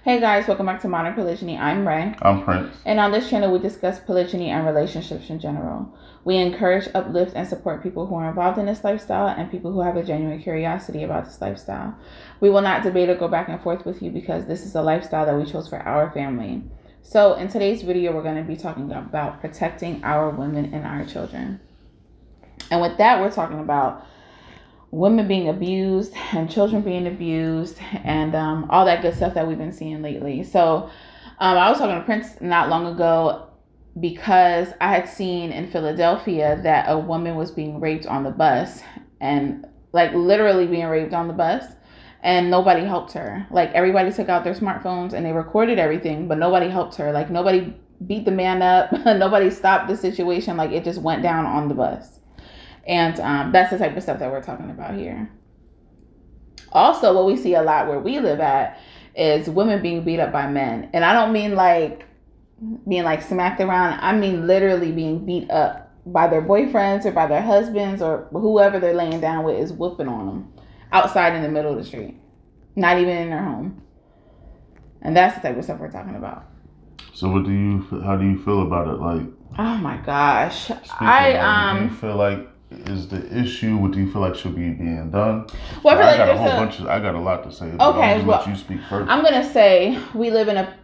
Hey guys, welcome back to Modern Polygyny. I'm Ray. I'm Prince. And on this channel, we discuss polygyny and relationships in general. We encourage, uplift, and support people who are involved in this lifestyle and people who have a genuine curiosity about this lifestyle. We will not debate or go back and forth with you because this is a lifestyle that we chose for our family. So in today's video, we're going to be talking about protecting our women and our children. And with that, we're talking about women being abused and children being abused and all that good stuff that we've been seeing lately. So I was talking to Prince not long ago because I had seen in Philadelphia that a woman was being raped on the bus, and like literally being raped on the bus, and nobody helped her. Like everybody took out their smartphones and they recorded everything, but nobody helped her. Like nobody beat the man up. Nobody stopped the situation. Like it just went down on the bus. And that's the type of stuff that we're talking about here. Also, what we see a lot where we live at is women being beat up by men. And I don't mean like being like smacked around. I mean literally being beat up by their boyfriends or by their husbands or whoever they're laying down with is whooping on them outside in the middle of the street. Not even in their home. And that's the type of stuff we're talking about. So how do you feel about it? Like, oh my gosh. Do you feel like is the issue? What do you feel like should be being done? Well, I got a lot to say. Okay, let you speak first. I'm gonna say we live in a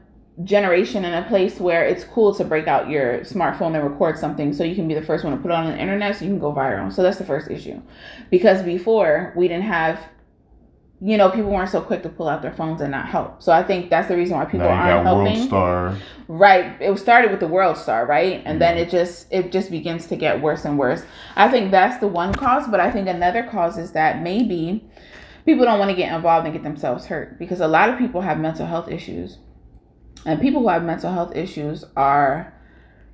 generation and a place where it's cool to break out your smartphone and record something so you can be the first one to put it on the internet so you can go viral. So that's the first issue. Because before we didn't have, people weren't so quick to pull out their phones and not help. So I think that's the reason why people aren't helping. World Star. Right. It started with the World Star, right? And then it just begins to get worse and worse. I think that's the one cause, but I think another cause is that maybe people don't want to get involved and get themselves hurt, because a lot of people have mental health issues. And people who have mental health issues are,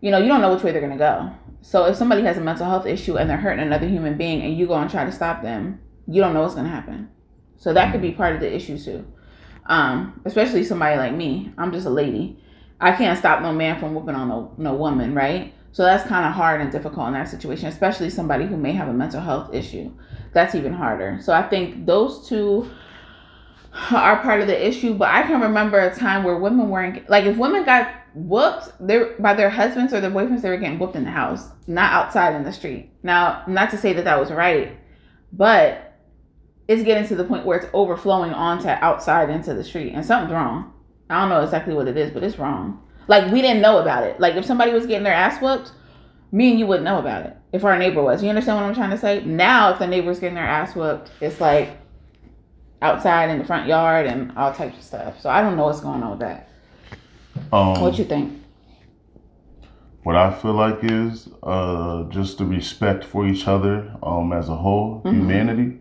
you don't know which way they're going to go. So if somebody has a mental health issue and they're hurting another human being and you go and try to stop them, you don't know what's going to happen. So that could be part of the issue too. Especially somebody like me. I'm just a lady. I can't stop no man from whooping on no woman, right? So that's kind of hard and difficult in that situation, especially somebody who may have a mental health issue. That's even harder. So I think those two are part of the issue. But I can remember a time where women weren't, like if women got whooped by their husbands or their boyfriends, they were getting whooped in the house, not outside in the street. Now, not to say that was right, but it's getting to the point where it's overflowing onto outside into the street, and something's wrong. I don't know exactly what it is, but it's wrong. Like we didn't know about it. Like if somebody was getting their ass whooped, me and you wouldn't know about it if our neighbor was. You understand what I'm trying to say? Now, if the neighbor's getting their ass whooped, it's like outside in the front yard and all types of stuff. So I don't know what's going on with that. What you think? What I feel like is just the respect for each other as a whole, humanity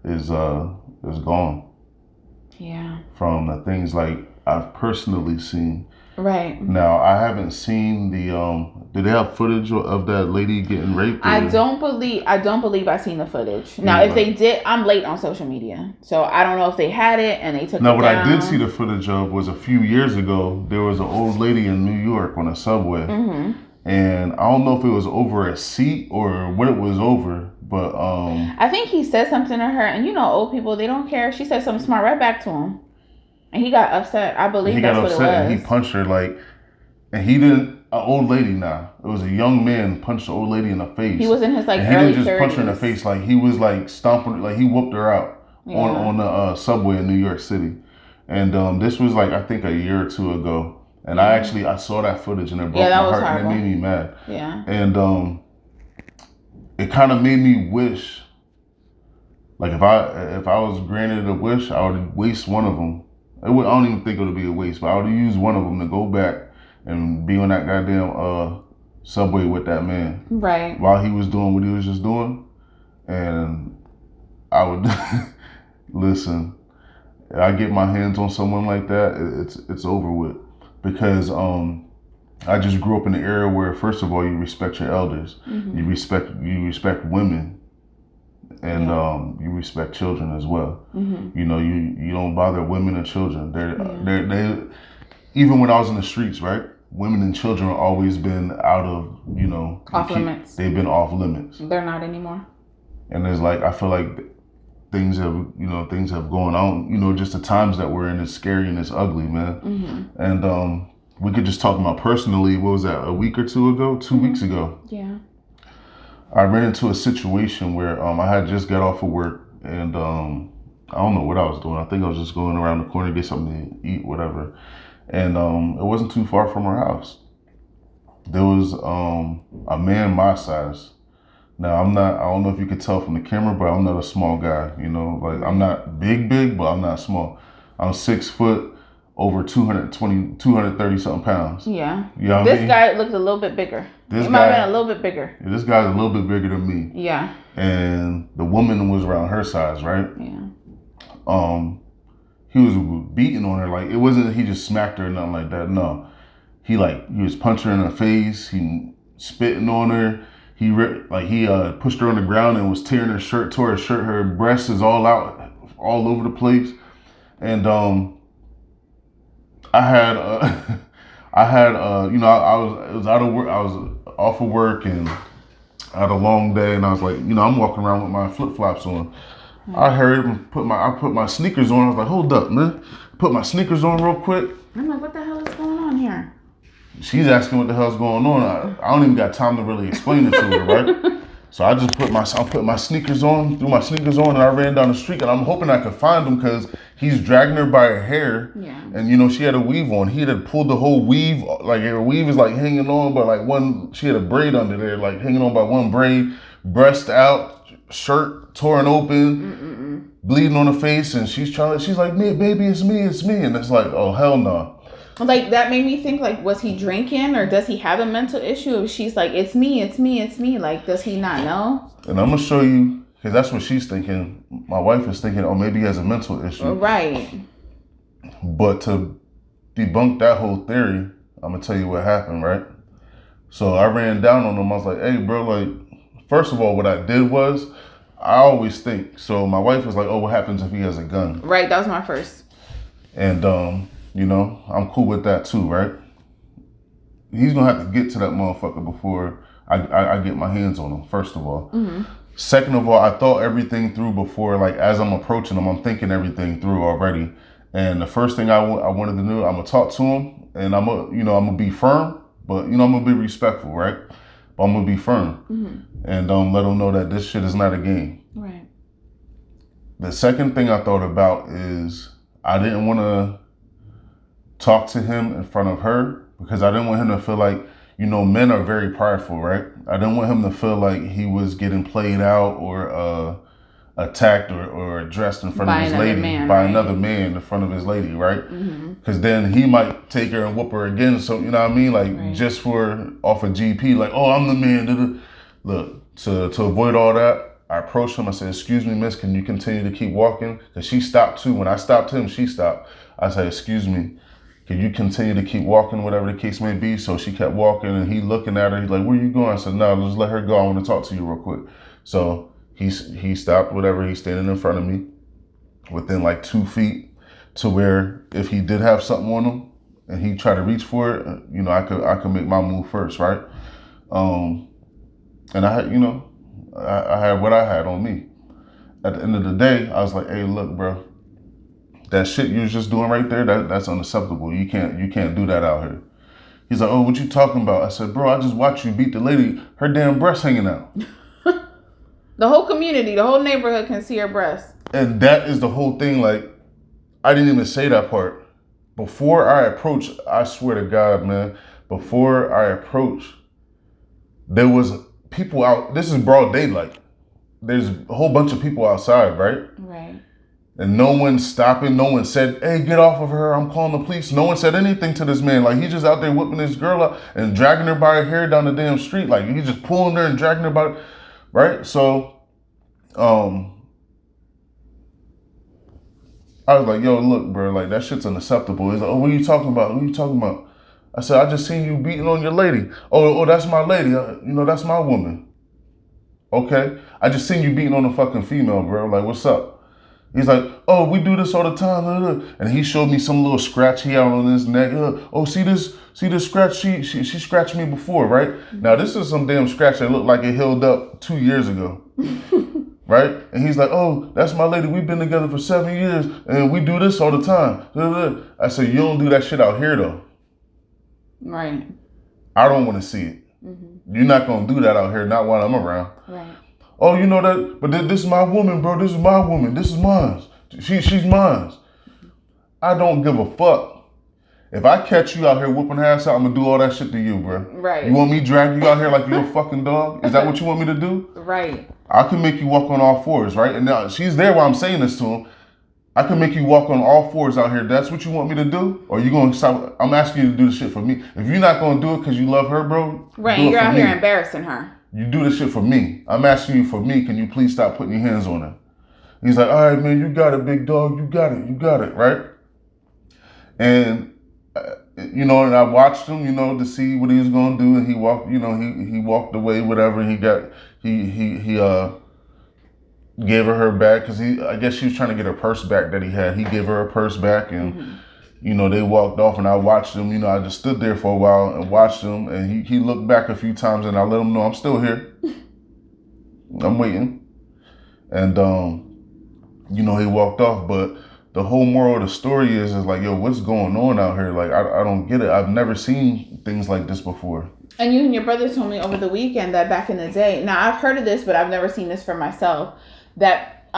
is gone. Yeah. From the things like I've personally seen. Right. Now I haven't seen the did they have footage of that lady getting raped? I don't believe I've seen the footage. Now if they did, I'm late on social media. So I don't know if they had it and they took it down. What I did see the footage of was a few years ago. There was an old lady in New York on a subway. And I don't know if it was over a seat or what it was over, but I think he said something to her, and old people, they don't care. She said something smart right back to him, and he got upset. I believe that's what it was. And he punched her and he didn't. An old lady now. It was a young man punched the old lady in the face. He was in his and he early didn't just 30s. Punch her in the face. Like he was like stomping, like he whooped her out on the subway in New York City, and this was like I think a year or two ago. And I saw that footage and it broke my heart horrible. And it made me mad. Yeah. And it kind of made me wish, like if I was granted a wish, I would waste one of them. I don't even think it would be a waste, but I would use one of them to go back and be on that goddamn subway with that man. Right. While he was doing what he was just doing. And I would listen. If I get my hands on someone like that, it's over with. Because I just grew up in an era where, first of all, you respect your elders, you respect women, and you respect children as well. You don't bother women and children. They even when I was in the streets, right? Women and children have always been out of off limits. They've been off limits. They're not anymore. And there's I feel like things have gone on. Just the times that we're in is scary and it's ugly, man. Mm-hmm. And we could just talk about personally. What was that? A week or two ago? 2 Mm-hmm. weeks ago. Yeah. I ran into a situation where I had just got off of work, and I don't know what I was doing. I think I was just going around the corner to get something to eat, whatever. And it wasn't too far from our house. There was a man my size. Now I don't know if you could tell from the camera, but I'm not a small guy, like I'm not big, but I'm not small. I'm 6 foot, over 230 something pounds. Yeah. You know what this I mean? guy looked a little bit bigger. He might have been a little bit bigger. Yeah, this guy's a little bit bigger than me. Yeah. And the woman was around her size, right? Yeah. He was beating on her. Like, it wasn't he just smacked her or nothing like that. No. He was punching her in the face. He spitting on her. He pushed her on the ground and was tearing her shirt, tore her shirt. Her breast is all out, all over the place. And I was out of work. I was off of work and I had a long day, and I was like, I'm walking around with my flip flops on. I heard him put my sneakers on. I was like, hold up, man. Put my sneakers on real quick. I'm like, what the hell is going on here? She's asking what the hell's going on. I don't even got time to really explain it to her, right? So I just put my sneakers on, threw my sneakers on, and I ran down the street. And I'm hoping I could find him because he's dragging her by her hair. Yeah. And she had a weave on. He had pulled the whole weave, like her weave is like hanging on by like one. She had a braid under there, like hanging on by one braid, breast out, shirt torn open, bleeding on her face, and she's like, "Me, baby, it's me," and it's like, oh hell no. Like, that made me think, like, was he drinking or does he have a mental issue? If she's like, it's me, like, does he not know? And I'm gonna show you, because that's what she's thinking. My wife is thinking, oh, maybe he has a mental issue. Right. But to debunk that whole theory, I'm gonna tell you what happened, right? So I ran down on him. I was like, hey, bro, like, first of all, what I did was, I always think, so my wife was like, oh, what happens if he has a gun? Right, that was my first. And, I'm cool with that too, right? He's gonna have to get to that motherfucker before I get my hands on him, first of all. Mm-hmm. Second of all, I thought everything through before, like, as I'm approaching him, I'm thinking everything through already. And the first thing I wanted to do, I'm gonna talk to him, and I'm gonna be firm, but, I'm gonna be respectful, right? But I'm gonna be firm, and let him know that this shit is not a game. Right. The second thing I thought about is I didn't want to talk to him in front of her because I didn't want him to feel like, men are very prideful, right? I didn't want him to feel like he was getting played out or attacked or addressed in front of his lady by another man in front of his lady, right? Because then he might take her and whoop her again. So, you know what I mean? Like, just for off a GP, like, oh, I'm the man. Look, to avoid all that, I approached him. I said, excuse me, miss, can you continue to keep walking? Because she stopped too. When I stopped him, she stopped. I said, excuse me, can you continue to keep walking, whatever the case may be? So she kept walking, and he looking at her. He's like, where you going? I said, no, just let her go. I want to talk to you real quick. So he stopped, whatever. He's standing in front of me within like 2 feet to where if he did have something on him and he tried to reach for it, I could make my move first, right? And I had, I had what I had on me. At the end of the day, I was like, hey, look, bro, that shit you was just doing right there, that's unacceptable. You can't do that out here. He's like, oh, what you talking about? I said, bro, I just watched you beat the lady, her damn breast hanging out. The whole community, the whole neighborhood can see her breast. And that is the whole thing. Like, I didn't even say that part. Before I approached, I swear to God, man, before I approached, there was people out. This is broad daylight. There's a whole bunch of people outside, right? Right. And no one's stopping. No one said, hey, get off of her. I'm calling the police. No one said anything to this man. Like, he's just out there whipping this girl up and dragging her by her hair down the damn street. Like, he's just pulling her and dragging her by, right? So, I was like, yo, look, bro, like, that shit's unacceptable. He's like, oh, what are you talking about? What are you talking about? I said, I just seen you beating on your lady. Oh, that's my lady. That's my woman. Okay? I just seen you beating on a fucking female, bro. Like, what's up? He's like, oh, we do this all the time. And he showed me some little scratch he had on his neck. Oh, see this scratch? She scratched me before, right? Now, this is some damn scratch that looked like it healed up 2 years ago. right? And he's like, oh, that's my lady. We've been together for 7 years and we do this all the time. I said, you don't do that shit out here though. Right. I don't want to see it. You're not going to do that out here, not while I'm around. Right. Oh, you know that, but this is my woman, bro. This is my woman. This is mine. She's mine. I don't give a fuck. If I catch you out here whooping ass out, I'm going to do all that shit to you, bro. Right. You want me to drag you out here like you're a fucking dog? Is that what you want me to do? Right. I can make you walk on all fours, right? And now she's there while I'm saying this to him. I can make you walk on all fours out here. That's what you want me to do? Or you going to stop? I'm asking you to do the shit for me. If you're not going to do it because you love her, bro. Right, you're out here embarrassing her. You do the shit for me. I'm asking you for me. Can you please stop putting your hands on her? He's like, all right, man, you got it, big dog. You got it, right? And, and I watched him, to see what he was going to do. And he walked, he walked away, whatever. He gave her back because I guess she was trying to get her purse back that he had. He gave her her purse back and, they walked off and I watched them. I just stood there for a while and watched him and he looked back a few times and I let him know I'm still here. I'm waiting. And, he walked off. But the whole moral of the story is like, yo, what's going on out here? Like, I don't get it. I've never seen things like this before. And you and your brother told me over the weekend that back in the day, now I've heard of this, but I've never seen this for myself, that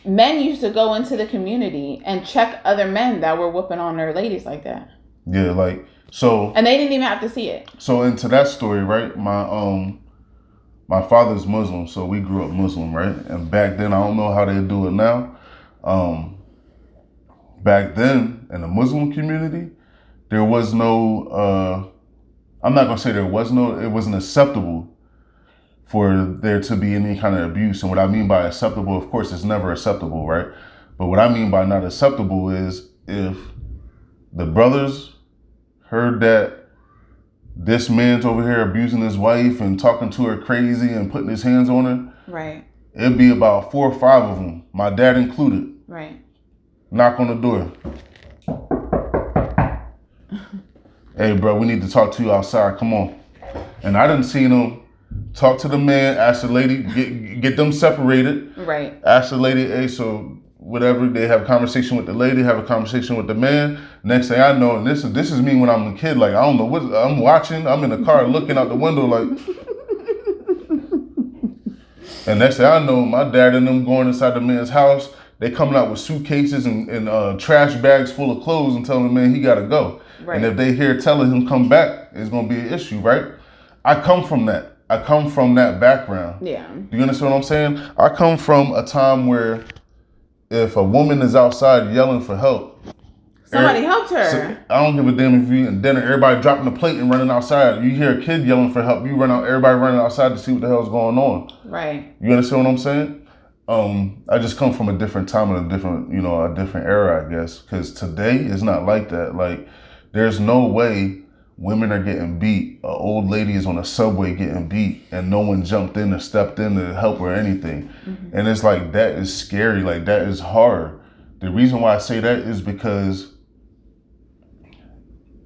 men used to go into the community and check other men that were whooping on their ladies like that. Yeah, like, so. And they didn't even have to see it. So into that story, right, my father's Muslim, so we grew up Muslim, right? And back then, I don't know how they do it now. Back then, in the Muslim community, there was no, I'm not going to say it wasn't acceptable for there to be any kind of abuse. And what I mean by acceptable, of course, it's never acceptable, right? But what I mean by not acceptable is if the brothers heard that this man's over here abusing his wife and talking to her crazy and putting his hands on her, right? It'd be about 4 or 5 of them, my dad included. Right. Knock on the door. Hey, bro, we need to talk to you outside. Come on. And I didn't see them talk to the man, ask the lady, get them separated. Right. Ask the lady, hey, so whatever, they have a conversation with the lady, have a conversation with the man. Next thing I know, and this is me when I'm a kid, like, I don't know what, I'm watching, I'm in the car looking out the window like. And next thing I know, my dad and them going inside the man's house, they coming out with suitcases and trash bags full of clothes and telling the man he gotta go. Right. And if they hear telling him come back, it's gonna be an issue, right? I come from that. I come from that background. Yeah. Do you understand what I'm saying? I come from a time where if a woman is outside yelling for help, somebody helped her. So, I don't give a damn if you eating dinner, everybody dropping the plate and running outside. You hear a kid yelling for help, you run out, everybody running outside to see what the hell's going on. Right. You understand what I'm saying? I just come from a different time and a different era, I guess. Because today is not like that. Like, there's no way women are getting beat. An old lady is on a subway getting beat and no one jumped in or stepped in to help her or anything. Mm-hmm. And it's like, that is scary. Like, that is hard. The reason why I say that is because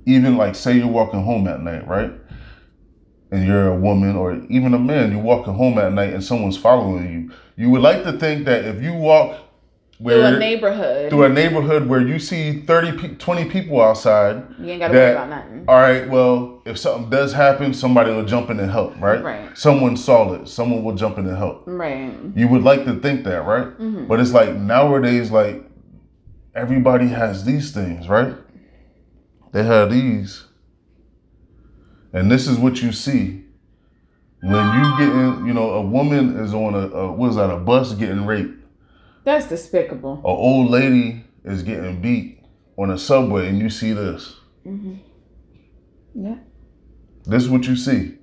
even like, say you're walking home at night, right? And you're a woman or even a man, you're walking home at night and someone's following you. You would like to think that if you walk through a neighborhood where you see 20 people outside, you ain't got to worry about nothing. All right, well, if something does happen, somebody will jump in and help, right? Right. Someone saw it. Someone will jump in and help. Right. You would like to think that, right? Mm-hmm. But it's like nowadays, like, everybody has these things, right? They have these. And this is what you see. When you get in, a woman is on a bus getting raped. That's despicable. An old lady is getting beat on a subway and you see this. Mm-hmm. Yeah. This is what you see.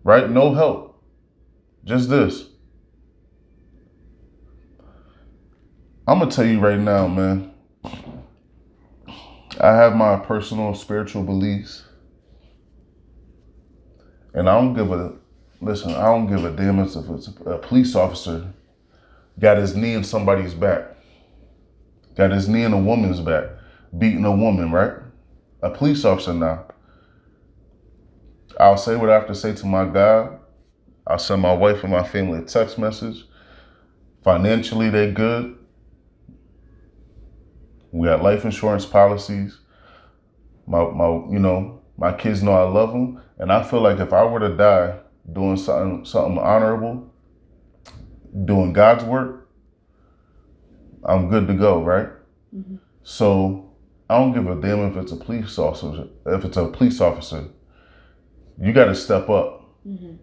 Right? No help. Just this. I'm going to tell you right now, man. I have my personal spiritual beliefs. And I don't give a damn if it's a police officer got his knee in somebody's back, got his knee in a woman's back, beating a woman, right? A police officer now. I'll say what I have to say to my God. I'll send my wife and my family a text message. Financially, they're good. We got life insurance policies. My kids know I love them, and I feel like if I were to die doing something honorable, doing God's work, I'm good to go, right? Mm-hmm. So I don't give a damn if it's a police officer. If it's a police officer, you got to step up. Mm-hmm.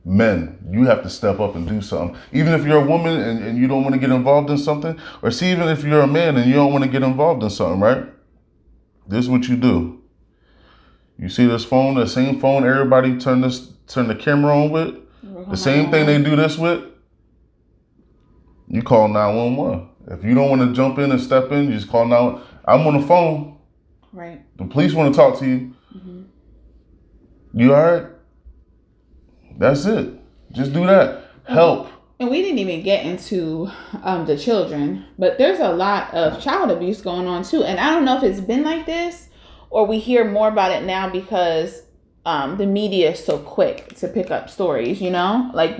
Men, you have to step up and do something. Even if you're a woman and you don't want to get involved in something, or see, even if you're a man and you don't want to get involved in something, right? This is what you do. You see this phone, the same phone everybody turn the camera on with, the same thing they do this with, you call 911. If you don't want to jump in and step in, you just call 911. I'm on the phone. Right. The police want to talk to you. Mm-hmm. You all right? That's it. Just do that. Help. And we didn't even get into the children, but there's a lot of child abuse going on too. And I don't know if it's been like this or we hear more about it now because the media is so quick to pick up stories, you know? Like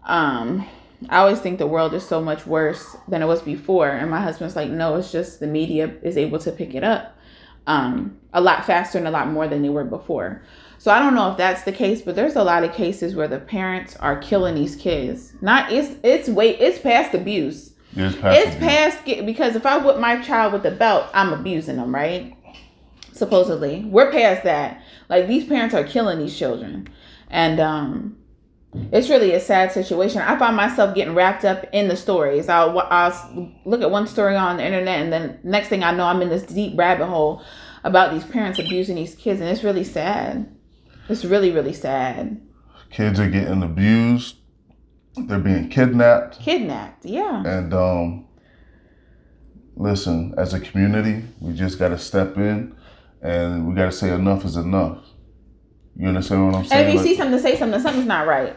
I always think the world is so much worse than it was before. And my husband's like, no, it's just the media is able to pick it up a lot faster and a lot more than they were before. So I don't know if that's the case, but there's a lot of cases where the parents are killing these kids. It's past abuse. It's past because if I whip my child with a belt, I'm abusing them, right? Supposedly, we're past that. Like these parents are killing these children, and it's really a sad situation. I find myself getting wrapped up in the stories. I'll look at one story on the internet, and then next thing I know, I'm in this deep rabbit hole about these parents abusing these kids, and it's really sad. It's really, really sad. Kids are getting abused. They're being kidnapped. Yeah. And listen, as a community, we just got to step in, and we got to say enough is enough. You understand what I'm saying? And if you see something, say something. Something's not right.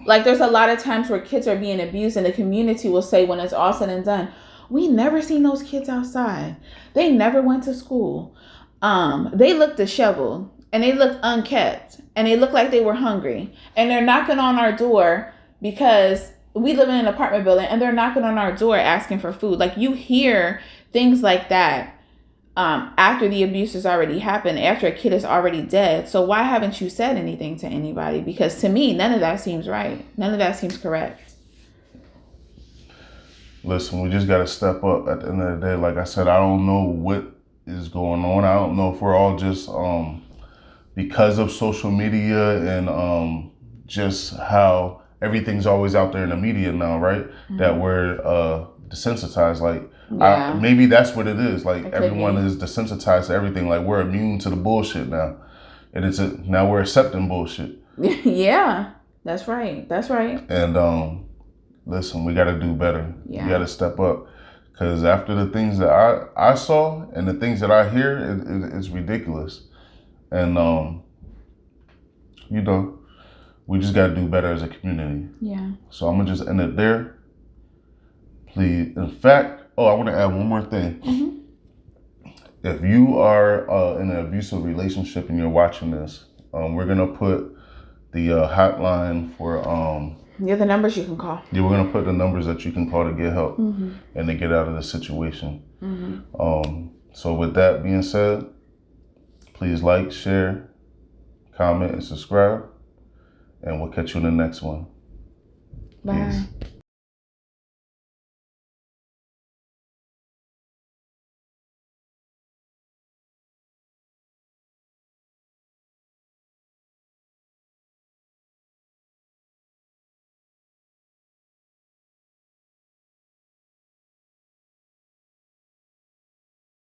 Like there's a lot of times where kids are being abused, and the community will say when it's all said and done, we never seen those kids outside. They never went to school. They look disheveled. And they look unkept, and they look like they were hungry, and they're knocking on our door because we live in an apartment building, and they're knocking on our door asking for food. Like you hear things like that after the abuse has already happened, after a kid is already dead. So why haven't you said anything to anybody? Because to me, none of that seems right. None of that seems correct. Listen, we just got to step up at the end of the day. Like I said, I don't know what is going on. I don't know if we're all just because of social media and just how everything's always out there in the media now, right? Mm-hmm. That we're desensitized. Like, maybe that's what it is. Like, everyone is desensitized to everything. Like, we're immune to the bullshit now. And now we're accepting bullshit. Yeah, that's right. That's right. And listen, we got to do better. Yeah. We got to step up. Because after the things that I saw and the things that I hear, it's ridiculous. And, we just got to do better as a community. Yeah. So I'm going to just end it there. Please. In fact, I want to add one more thing. Mm-hmm. If you are in an abusive relationship and you're watching this, we're going to put the hotline for... the numbers you can call. Yeah, we're going to put the numbers that you can call to get help and to get out of the situation. Mm-hmm. So with that being said, please like, share, comment, and subscribe. And we'll catch you in the next one. Bye. Peace.